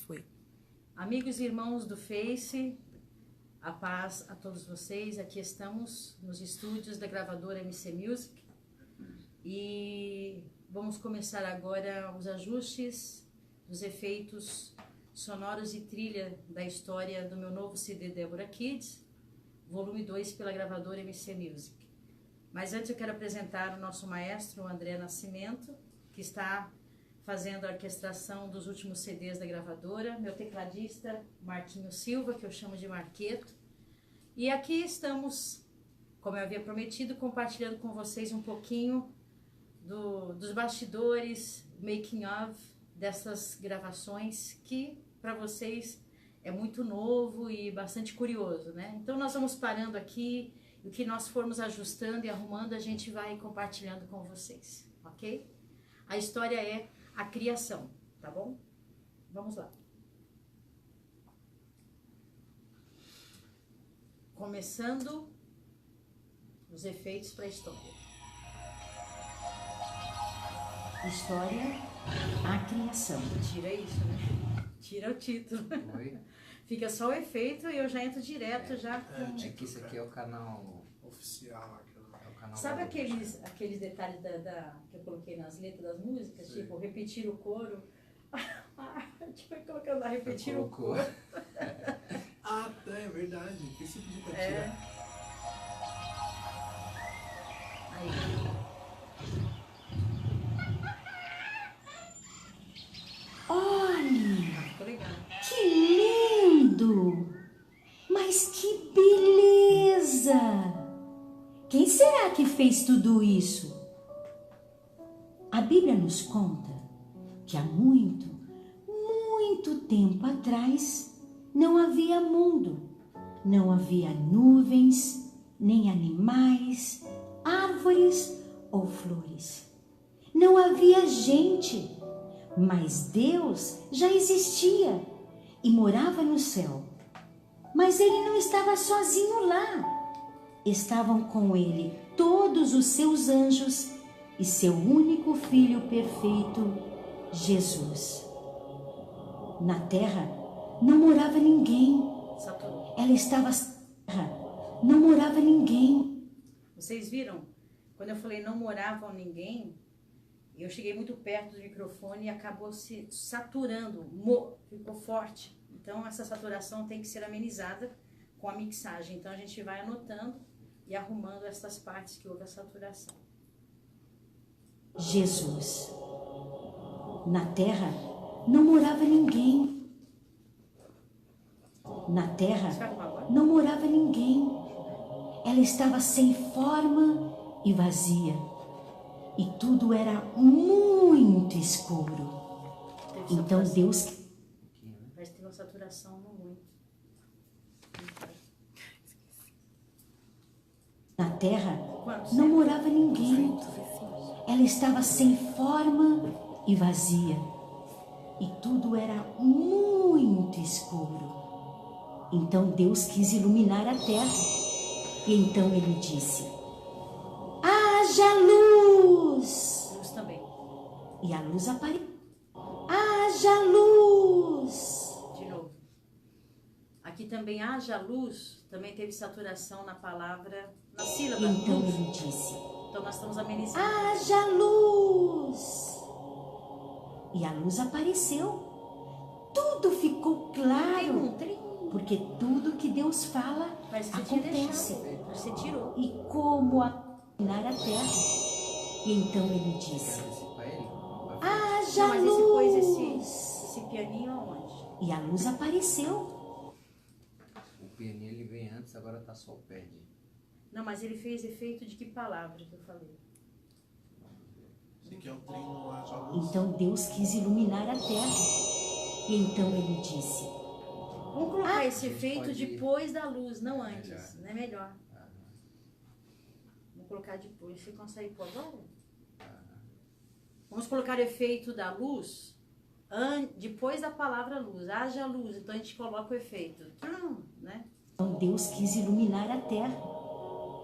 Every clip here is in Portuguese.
Foi. Amigos e irmãos do Face, a paz a todos vocês. Aqui estamos nos estúdios da gravadora MC Music e vamos começar agora os ajustes dos efeitos sonoros e trilha da história do meu novo CD Débora Kids, volume 2 pela gravadora MC Music. Mas antes eu quero apresentar o nosso maestro, o André Nascimento, que está fazendo a orquestração dos últimos CDs da gravadora, meu tecladista, Marquinho Silva, que eu chamo de Marqueto. E aqui estamos, como eu havia prometido, compartilhando com vocês um pouquinho dos bastidores, making of, dessas gravações que, para vocês, é muito novo e bastante curioso, né? Então nós vamos parando aqui, e o que nós formos ajustando e arrumando, a gente vai compartilhando com vocês, ok? A história é a criação, tá bom? Vamos lá. Começando os efeitos para a história. História, a criação. Tira isso, né? Tira o título. Oi? Fica só o efeito e eu já entro direto já com... É que isso aqui é o canal oficial. É o canal. Sabe aqueles detalhes que eu coloquei nas letras das músicas? Sim. Tipo, repetir o coro. Tipo, colocando lá, repetir o coro. Ah, é verdade. Que você pediu pra É. tirar? Aí. Olha, Ficou legal. que lindo! Mas que beleza! Quem será que fez tudo isso? A Bíblia nos conta que há muito, muito tempo atrás não havia mundo, não havia nuvens, nem animais, árvores ou flores. Não havia gente, mas Deus já existia e morava no céu. Mas ele não estava sozinho lá. Estavam com ele todos os seus anjos e seu único filho perfeito, Jesus. Na terra não morava ninguém. Saturno. Ela estava na terra, não morava ninguém. Vocês viram? Quando eu falei não moravam ninguém, eu cheguei muito perto do microfone e acabou se saturando, ficou forte. Então essa saturação tem que ser amenizada com a mixagem. Então a gente vai anotando e arrumando essas partes que houve a saturação. Jesus. Na terra não morava ninguém. Na terra Você vai arrumar agora? não morava ninguém. Ela estava sem forma e vazia. E tudo era muito escuro. Teve Então saturação. Deus... Parece que teve uma saturação não muito. Na terra Quantos? não morava ninguém. Ela estava sem forma e vazia. E tudo era muito escuro. Então Deus quis iluminar a terra. E então ele disse: haja luz! Luz também. E a luz apareceu. Haja luz! De novo. Aqui também haja luz, também teve saturação na palavra, na sílaba. E então luz. ele disse: Então nós estamos amenizando. haja luz! E a luz apareceu. Tudo ficou claro. Porque tudo que Deus fala Parece que você tinha acontece. deixado. Parece que você tirou. E como iluminar a terra. E então ele disse: Quer antecipar ele? haja Não, mas esse pôs luz! esse pianinho aonde? E a luz apareceu. O pianinho ele vem antes, agora tá só o pad. Não, mas ele fez efeito de que palavra que eu falei? Esse aqui é o trino haja luz. Então Deus quis iluminar a terra. E então ele disse: Vamos colocar esse A gente efeito pode- depois da luz, não antes. Melhor. Não é melhor? Aham, Vamos colocar depois. Você consegue pôr agora? aham. Vamos colocar o efeito da luz depois da palavra luz. Haja luz. Então a gente coloca o efeito. Né? então Deus quis iluminar a terra.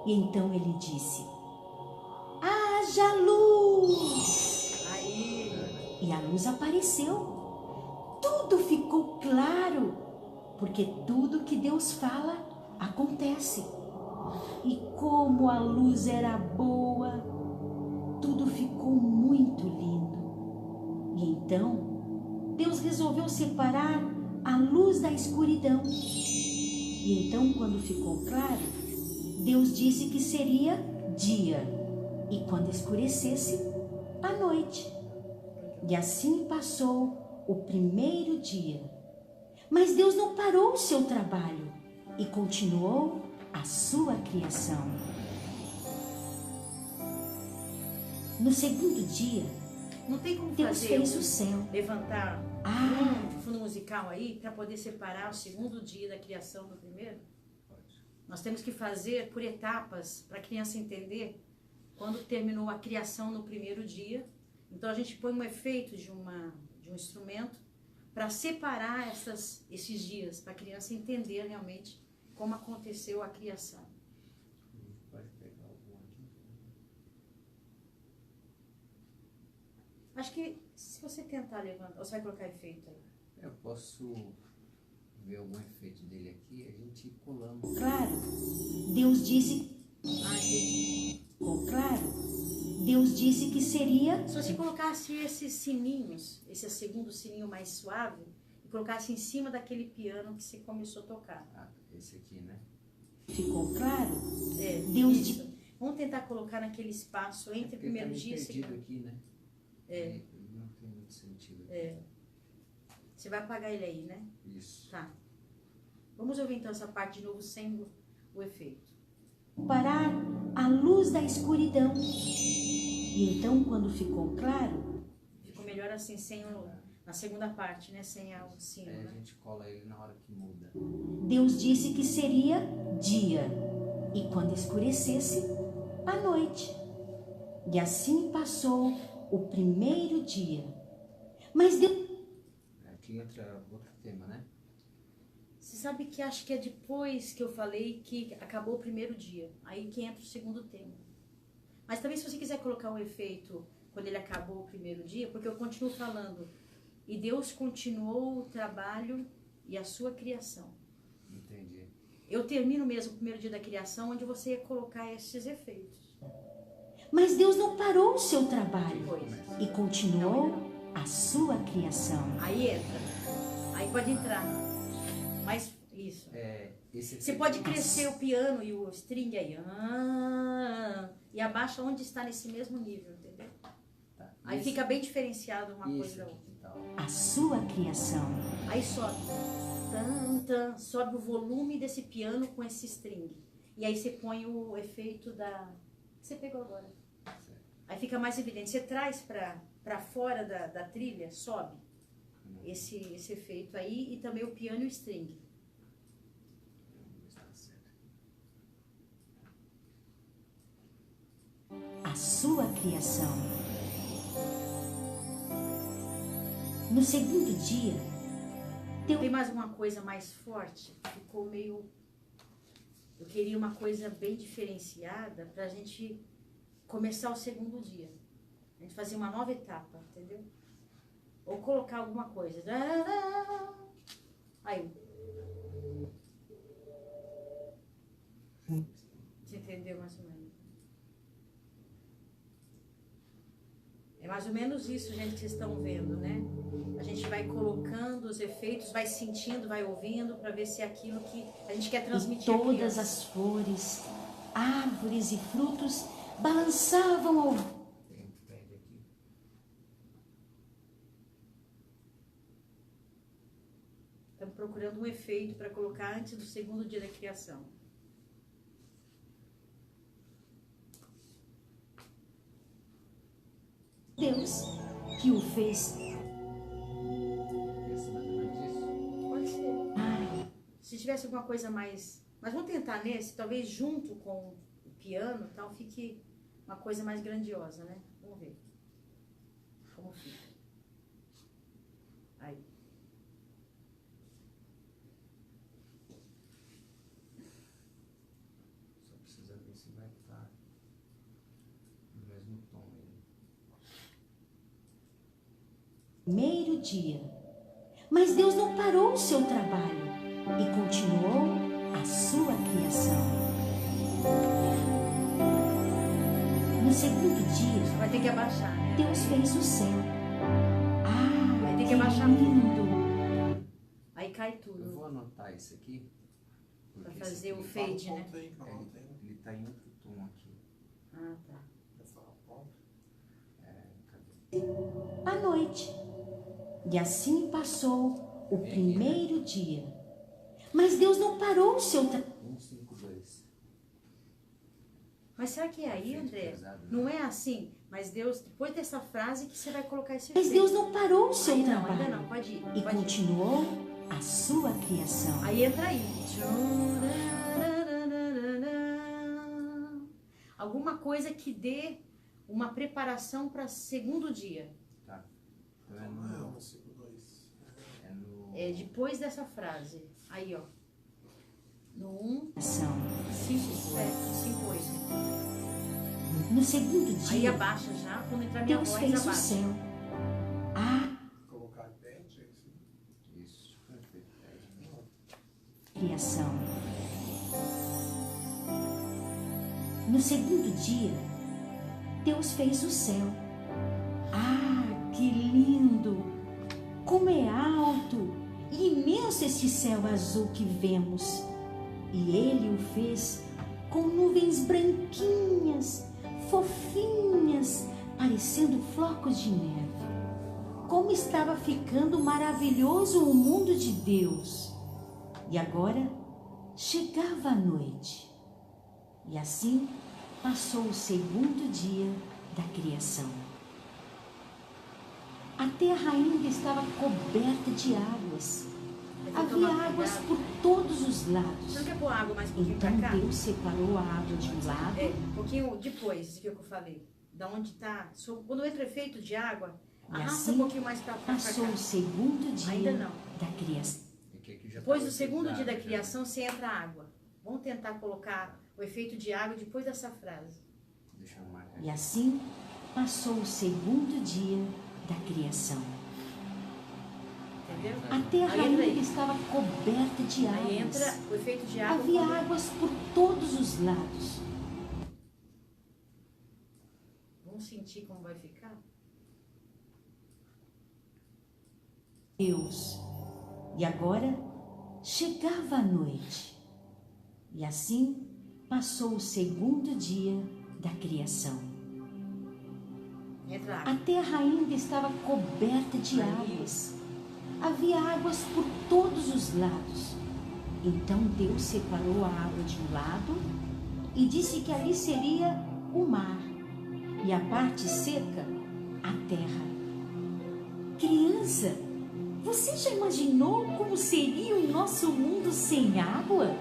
E então ele disse: haja luz! Aí. E a luz apareceu. Tudo tudo ficou claro, porque tudo que Deus fala acontece. E como a luz era boa, tudo ficou muito lindo. E então, Deus resolveu separar a luz da escuridão. E então, quando ficou claro, Deus disse que seria dia, e quando escurecesse, a noite. E assim passou o primeiro dia. Mas Deus não parou o seu trabalho e continuou a sua criação. No segundo dia, Não tem como Deus fazer fez o céu. levantar Ah. um fundo musical aí para poder separar o segundo dia da criação do primeiro? Nós temos que fazer por etapas para a criança entender quando terminou a criação no primeiro dia. Então a gente põe um efeito de um instrumento para separar esses dias, para a criança entender realmente como aconteceu a criação. Pode pegar algum aqui. Acho que se você tentar levantar, você vai colocar efeito aí. Eu posso ver algum efeito dele aqui, a gente colamos. Claro, Deus disse, Entendi. ficou claro, Deus disse que seria Se você colocasse esses sininhos, esse segundo sininho mais suave, e colocasse em cima daquele piano que você começou a tocar. Ah, esse aqui, né? ficou claro, É, Deus isso. Vamos tentar colocar naquele espaço entre Porque primeiro tá meio dia e perdido segundo. aqui, né? É. Não tem muito sentido. Você vai apagar ele aí, né? Isso. Tá. Vamos ouvir então essa parte de novo sem o efeito. parar a luz da escuridão. E então, quando ficou claro, Ficou melhor assim, na segunda parte, né? Sem o sino, Aí a né? gente cola ele na hora que muda. Deus disse que seria dia, e quando escurecesse, a noite. E assim passou o primeiro dia. Mas Deus Aqui entra outro tema, né? Você sabe que acho que é depois que eu falei que acabou o primeiro dia. Aí que entra o segundo tema. Mas também se você quiser colocar um efeito quando ele acabou o primeiro dia, porque eu continuo falando. E Deus continuou o trabalho e a sua criação. Entendi. Eu termino mesmo o primeiro dia da criação, onde você ia colocar esses efeitos. Mas Deus não parou o seu trabalho Depois. e continuou a sua criação. Aí entra. Aí pode entrar. Mas isso. Esse Você pode crescer o piano e o string aí. E abaixa onde está nesse mesmo nível, entendeu? Tá. Aí Esse- fica bem diferenciado uma coisa Isso da aqui, outra. que tal? A sua criação. Aí sobe. Tan, sobe o volume desse piano com esse string. E aí você põe o efeito que você pegou agora. Certo. Aí fica mais evidente. Você traz pra fora da trilha, sobe esse efeito aí e também o piano e o string. Vamos ver se tá certo. A sua criação. No segundo dia, Tem mais uma coisa mais forte? Ficou meio... Eu queria uma coisa bem diferenciada pra gente começar o segundo dia. A gente fazer uma nova etapa, entendeu? Ou colocar alguma coisa. Aí. Você entendeu mais ou menos? É mais ou menos isso, gente, que vocês estão vendo, né? A gente vai colocando os efeitos, vai sentindo, vai ouvindo, para ver se é aquilo que a gente quer e transmitir. à todas criança. as flores, árvores e frutos balançavam ao Tem um pad aqui. Estamos procurando um efeito para colocar antes do segundo dia da criação. Deus que o fez. Esse mais ou menos isso. Pode ser. Ai, Se tivesse alguma coisa mais... Mas vamos tentar nesse, talvez junto com o piano, tal, fique uma coisa mais grandiosa, né? Vamos ver como fica. Aí. Só precisa ver se vai estar no mesmo tom aí. primeiro dia. Mas Deus não parou o seu trabalho e continuou a sua criação. No segundo dia, Vai ter que abaixar, né? Deus fez o céu. Ah, Vai ter que abaixar lindo! Aí cai Eu tudo. vou anotar isso aqui. Pra porque fazer esse o aqui, fade, né? Ponto aí, calma, ele, tem. ele tá em outro tom aqui. Ah, tá. Essa ponta. Cadê? À noite. E assim passou o primeiro dia. Mas Deus não parou o seu trabalho. 152. Mas será que é aí, Efeito André? pesado, né? Não é assim, mas Deus, depois dessa frase que você vai colocar esse Mas efeito. Deus não parou o seu Ainda trabalho não, pode ir. e Pode ir. continuou a sua criação. Aí entra aí. Alguma coisa que dê uma preparação para segundo dia. Tá. Então é Não é no. 152. É no. É depois dessa frase. Aí, ó. No 1, Criação. 5, 7, 5, 8. No segundo Aí dia, abaixa já, quando entrar minha Deus voz, fez o abaixa. céu. Ah, Colocar 10, é isso? Isso. Perfeito. criação. No segundo dia, Deus fez o céu. Ah, que lindo! Como é alto e imenso este céu azul que vemos. E Ele o fez com nuvens branquinhas, fofinhas, parecendo flocos de neve. Como estava ficando maravilhoso o mundo de Deus! E agora chegava a noite. E assim passou o segundo dia da criação. A terra ainda estava coberta de águas. Tem que Havia tomar águas cuidado. por todos os Você lados. não quer pôr água mais um pouquinho Então pra cá? Deus separou a água de um lado. É, um pouquinho depois, isso que eu falei. Da onde tá. Quando entra efeito de água, E arrasta assim um pouquinho mais pra cá. Passou o segundo dia Ainda não. da criação. É que aqui já Depois tá do segundo dia da pesado, já. criação, você entra água. Vamos tentar colocar o efeito de água depois dessa frase. Deixa eu marcar. E assim passou o segundo dia da criação. Entendeu? A terra Aí entra ainda aí. estava coberta de águas. Aí entra o efeito de água. Havia quando- águas por todos os lados. Vamos sentir como vai ficar? Deus. E agora chegava a noite. E assim passou o segundo dia da criação. Entra água. A terra ainda estava coberta de águas. Havia águas por todos os lados. Então Deus separou a água de um lado e disse que ali seria o mar e a parte seca, a terra. Criança, você já imaginou como seria o nosso mundo sem água?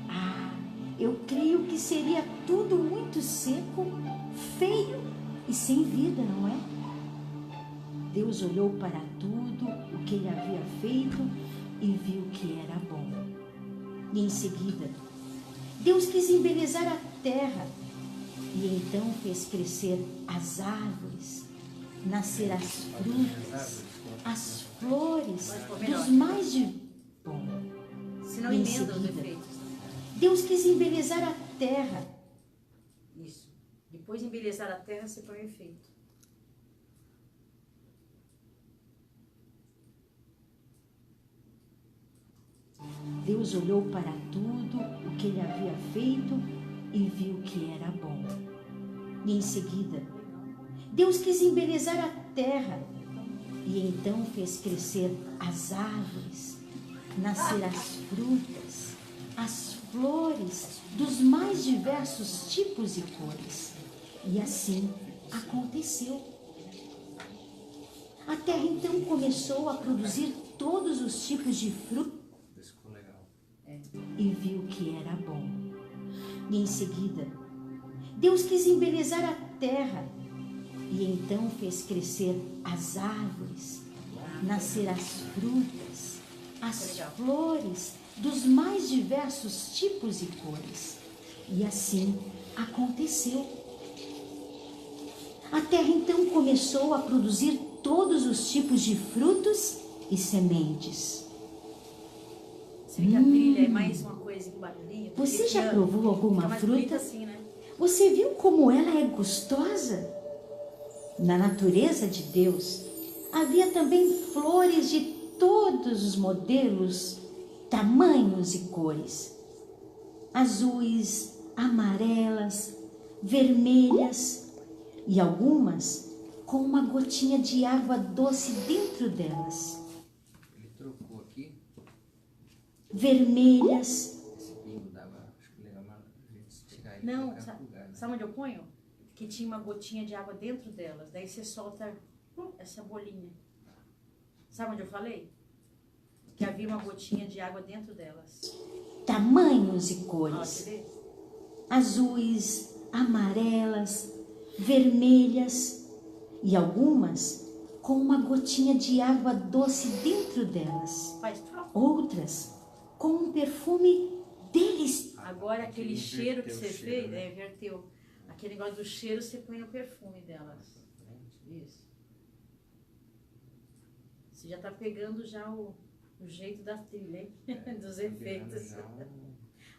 Ah, eu creio que seria tudo muito seco, feio e sem vida, não é? Deus olhou para tudo o que ele havia feito e viu que era bom. E em seguida, Deus quis embelezar a terra e então fez crescer as árvores, nascer as frutas, as flores dos mais de bom. Senão Em emenda os seguida. efeitos. Deus quis embelezar a terra. Isso. Depois de embelezar a terra, você põe o efeito. Deus olhou para tudo o que ele havia feito e viu que era bom. E em seguida, Deus quis embelezar a terra e então fez crescer as árvores, nascer as frutas, as flores dos mais diversos tipos e cores. E assim aconteceu. A terra então começou a produzir todos os tipos de frutas Isso ficou legal. e viu que era bom. E em seguida, Deus quis embelezar a terra e então fez crescer as árvores, nascer as frutas, as flores dos mais diversos tipos e cores. E assim aconteceu. A terra então começou a produzir todos os tipos de frutos e sementes. Você vê que a trilha é mais uma coisa que barulhinho. Você já provou alguma fruta? Assim, né? Você viu como ela é gostosa? Na natureza de Deus, havia também flores de todos os modelos, tamanhos e cores. Azuis, amarelas, vermelhas e algumas com uma gotinha de água doce dentro delas. Ele trocou aqui. Vermelhas. Esse pingo dava, acho que legal a gente tirar ele. Não, e colocar no lugar, né? sabe onde eu ponho? Que tinha uma gotinha de água dentro delas. Daí você solta essa bolinha. Sabe onde eu falei? Que havia uma gotinha de água dentro delas. Tamanhos e Ó, cores. quer ver? Azuis, amarelas, vermelhas e algumas com uma gotinha de água doce dentro delas. Faz troca. Outras com um perfume delicioso. Agora aquele cheiro que você cheiro, fez, né? verteu. Aquele negócio do cheiro você põe no perfume delas. Isso. Você já tá pegando já o jeito da trilha, hein? Dos efeitos. Já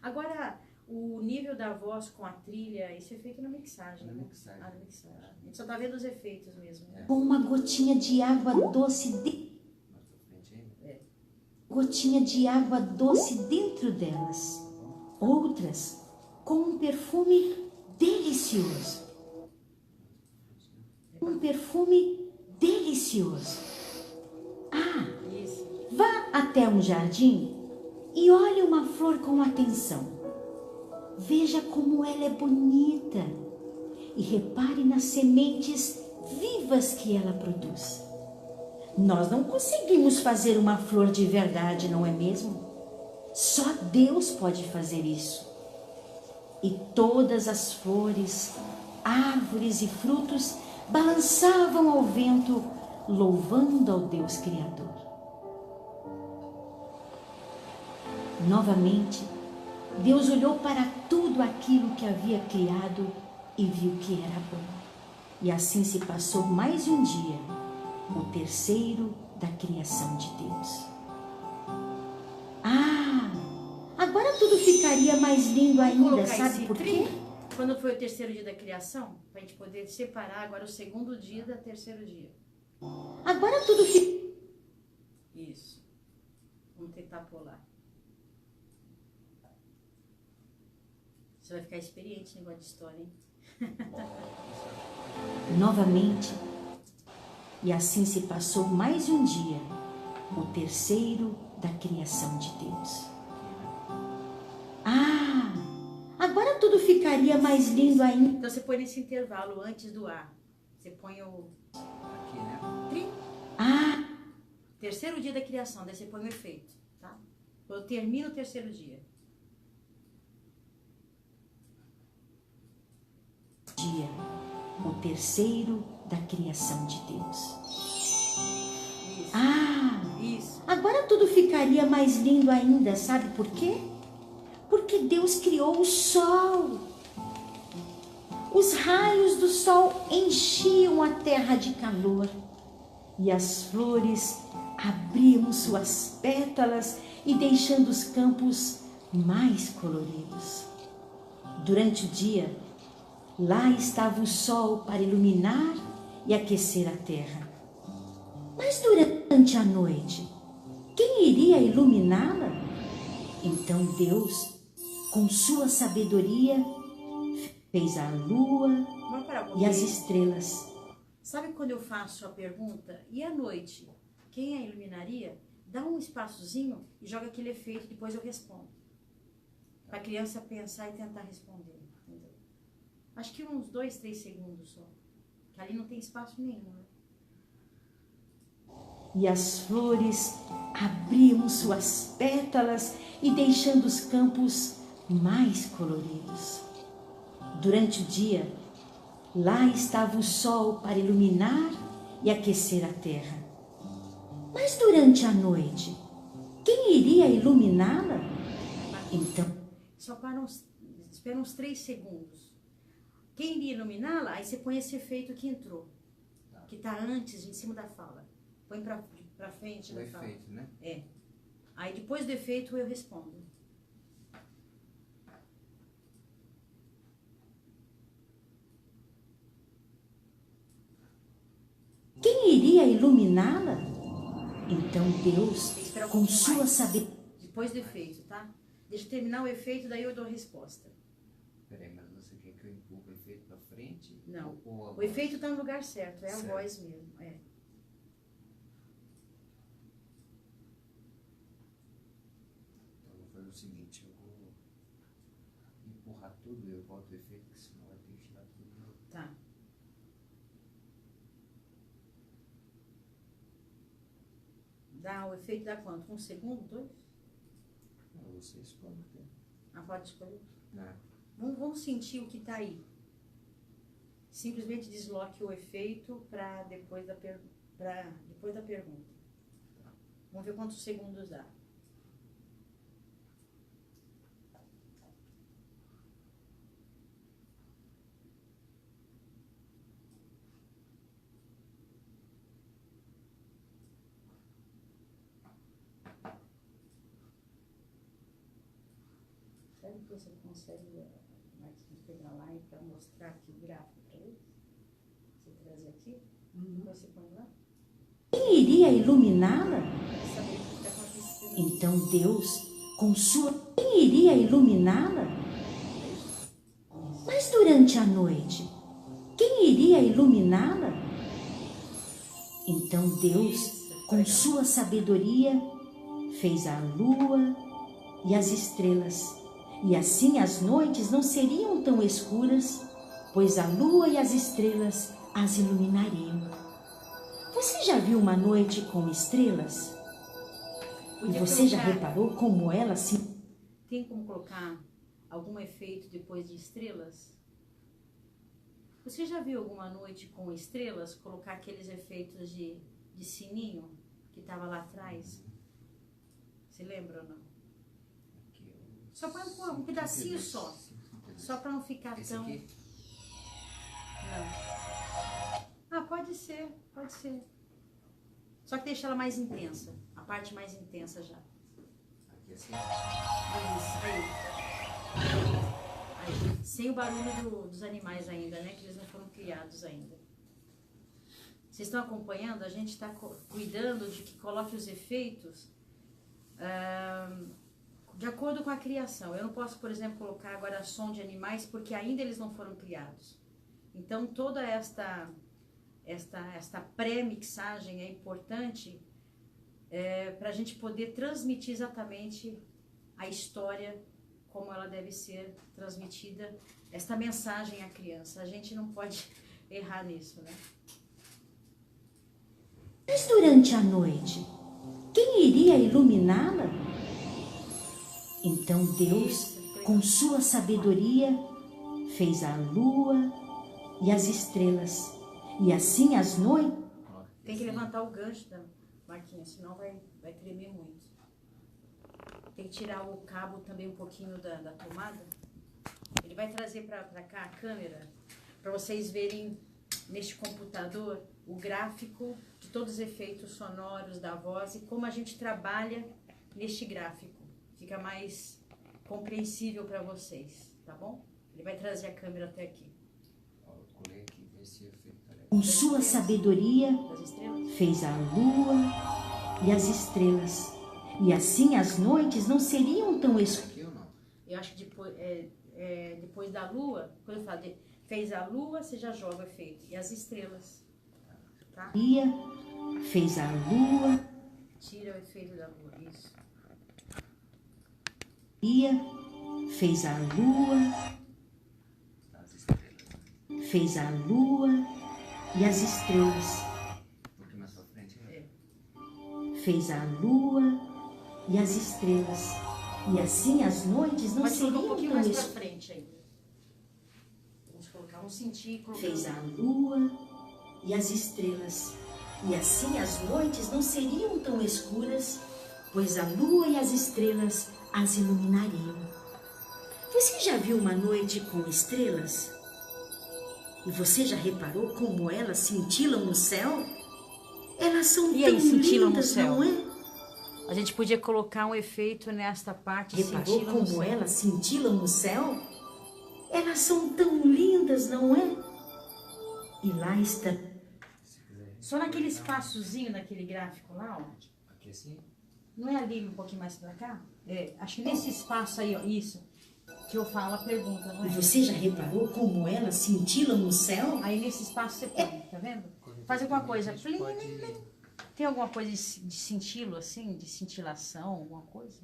Agora, o nível da voz com a trilha, isso é feito na mixagem, na né? mixagem. Ah, na mixagem. A gente só tá vendo os efeitos mesmo, né? Com uma gotinha de água doce Mais pra frente aí. gotinha de água doce dentro delas. Outras com um perfume delicioso. Um perfume delicioso. Ah, Isso. vá até um jardim e olhe uma flor com atenção. Veja como ela é bonita e repare nas sementes vivas que ela produz. Nós não conseguimos fazer uma flor de verdade, não é mesmo? Só Deus pode fazer isso. E todas as flores, árvores e frutos balançavam ao vento, louvando ao Deus Criador. Novamente, Deus olhou para tudo aquilo que havia criado e viu que era bom. E assim se passou mais um dia, o terceiro da criação de Deus. Ah, agora tudo ficaria mais lindo ainda, Colocar sabe esse por quê? trilho, quando foi o terceiro dia da criação, pra gente poder separar agora o segundo dia do terceiro dia. Agora tudo fica... Isso. Vamos tentar pular. Você vai ficar experiente nesse negócio de história, hein? Novamente, e assim se passou mais um dia, o terceiro da criação de Deus. Ah, agora tudo ficaria mais lindo ainda. Então você põe nesse intervalo antes do A. Você põe o Aqui, né? tri, Ah, terceiro dia da criação, daí você põe o efeito, tá? Eu termino o terceiro dia. o terceiro da criação de Deus. Isso. Ah, Isso. agora tudo ficaria mais lindo ainda, sabe por quê? Porque Deus criou o sol. Os raios do sol enchiam a terra de calor e as flores abriam suas pétalas e deixando os campos mais coloridos. Durante o dia, lá estava o sol para iluminar e aquecer a terra. Mas durante a noite, quem iria iluminá-la? Então Deus, com sua sabedoria, fez a lua Vamos parar um e as pouquinho. estrelas. Sabe quando eu faço a pergunta, e à noite, quem a iluminaria? Dá um espaçozinho e joga aquele efeito, depois eu respondo. Para a criança pensar e tentar responder. Entendeu? Acho que uns 2, 3 segundos só. Que ali não tem espaço nenhum, né? E as flores abriam suas pétalas e deixando os campos mais coloridos. Durante o dia, lá estava o sol para iluminar e aquecer a terra. Mas durante a noite, quem iria iluminá-la? Então, Só espera uns 3 segundos. Quem iria iluminá-la? Aí você põe esse efeito que entrou. Que está antes, em cima da fala. Põe pra frente O da fala. efeito, né? É. Aí depois do efeito eu respondo. Quem iria iluminá-la? Então Deus, Espera um com pouquinho sua mais. sabedoria, Depois do efeito, tá? Deixa eu terminar o efeito, daí eu dou a resposta. Peraí, mas você quer que eu empurre o efeito pra frente? Não. Ou a O voz? efeito tá no lugar certo, é a Certo. voz mesmo. É. Então eu vou fazer o seguinte, eu vou empurrar tudo, eu volto o efeito, porque senão vai ter que tirar tudo de novo. Tá. Dá o efeito dá quanto? 1 segundo? 2? Não, você escolhe o tempo. Ah, pode escolher. Né? Vamos sentir o que tá aí. Simplesmente desloque o efeito para depois da pergunta. Vamos ver quantos segundos dá. Sabe que você consegue, Marquinhos, pegar lá e para mostrar aqui o gráfico para eles? Você trazer aqui? Você põe lá? quem iria iluminá-la? Para saber o que está acontecendo. Então Deus, com sua... Quem iria iluminá-la? Mas durante a noite, quem iria iluminá-la? Então Deus, com sua sabedoria, fez a lua e as estrelas. E assim as noites não seriam tão escuras, pois a lua e as estrelas as iluminariam. Você já viu uma noite com estrelas? E Podia você já colocar- reparou como elas se... Tem como colocar algum efeito depois de estrelas? Você já viu alguma noite com estrelas colocar aqueles efeitos de sininho que estava lá atrás? Você lembra ou não? Aqui eu... Só põe um pedacinho só. 52. Só para não ficar Esse tão... aqui? Não. Ah, pode ser, pode ser. Só que deixa ela mais intensa. A parte mais intensa já. Aqui assim? Isso, aí. Sem o barulho dos animais ainda, né? Que eles não foram criados ainda. Vocês estão acompanhando? A gente está cuidando de que coloque os efeitos de acordo com a criação. Eu não posso, por exemplo, colocar agora som de animais porque ainda eles não foram criados. Então, toda esta pré-mixagem é importante para a gente poder transmitir exatamente a história como ela deve ser transmitida, esta mensagem à criança. A gente não pode errar nisso, né? Mas durante a noite, quem iria iluminá-la? Então Deus, com sua sabedoria, fez a lua e as estrelas. E assim as noites... Coloca aqui Tem que assim. levantar o gancho da Marquinhos, senão vai tremer muito. Tem que tirar o cabo também um pouquinho da tomada. Ele vai trazer para cá a câmera, para vocês verem neste computador o gráfico de todos os efeitos sonoros da voz e como a gente trabalha neste gráfico. Fica mais compreensível para vocês, tá bom? Ele vai trazer a câmera até aqui. Ó, eu colei aqui, esse efeito tá legal. Com sua sabedoria, Das estrelas? fez a lua e as estrelas. E assim as noites não seriam tão escuras. Aqui ou não? Eu acho que depois da lua, quando eu falo fez a lua, você já joga o efeito. E as estrelas, tá? Fez a lua, Tira o efeito da lua, isso. fez a lua, As estrelas. fez a lua e as estrelas. Um pouquinho mais pra frente, né? Fez a lua e as estrelas. E assim as noites não Pode colocar um seriam pouquinho tão mais pra escuras. frente ainda. Vamos colocar, vamos sentir colocando. Fez a lua e as estrelas. E assim as noites não seriam tão escuras, pois a lua e as estrelas as iluminariam. Você já viu uma noite com estrelas? E você já reparou como elas cintilam no céu? Elas são E tão aí, cintilam no lindas, céu? não é? A gente podia colocar um efeito nesta parte. Reparou cintilam no como céu. elas cintilam no céu? Elas são tão lindas, não é? E lá está. Se quiser. Só naquele espaçozinho daquele gráfico lá, ó. Aqui assim? Não é ali um pouquinho mais pra cá? É, acho que nesse espaço aí, ó, isso. Que eu falo a pergunta, não E é? você já reparou como elas cintilam no céu? Aí nesse espaço você põe, tá vendo? Faz alguma coisa. A gente pode... Tem alguma coisa de cintilo, assim? De cintilação, alguma coisa?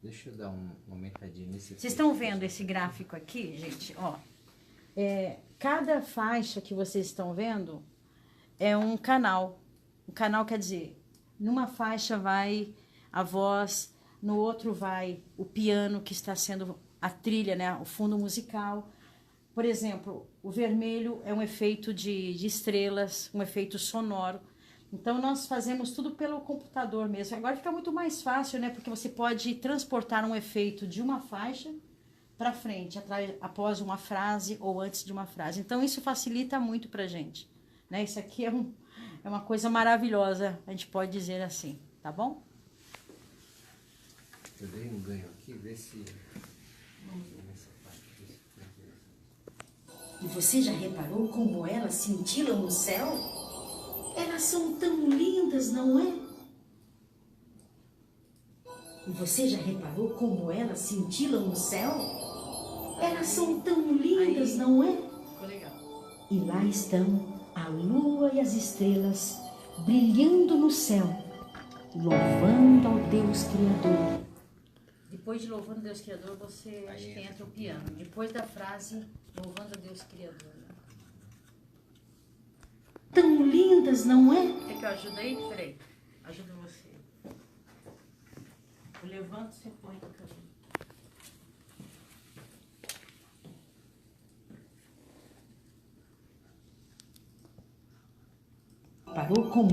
Deixa eu dar uma aumentadinha nesse... Vocês estão vendo esse gráfico aqui, gente? Ó, cada faixa que vocês estão vendo é um canal. Um canal quer dizer, numa faixa vai a voz, no outro vai o piano, que está sendo a trilha, né? O fundo musical. Por exemplo, o vermelho é um efeito de estrelas, um efeito sonoro. Então, nós fazemos tudo pelo computador mesmo. Agora fica muito mais fácil, né? Porque você pode transportar um efeito de uma faixa para frente, após uma frase ou antes de uma frase. Então, isso facilita muito para a gente, né? Isso aqui é uma coisa maravilhosa, a gente pode dizer assim, tá bom? Eu dei um ganho aqui, vê se... Nessa parte, vê se ficou interessante. E você já reparou como elas cintilam no céu? Elas são tão lindas, não é? E você já reparou como elas cintilam no céu? Elas são tão lindas, Aí. não é? Ficou legal. E lá estão a lua e as estrelas brilhando no céu, louvando ao Deus Criador. Depois de louvando Deus Criador, você acho que entra o piano. Depois da frase, louvando a Deus Criador. Né? Tão lindas, não é? Quer que eu ajude aí? Peraí. Ajuda você. Eu levanto, você põe no cabelo. Parou como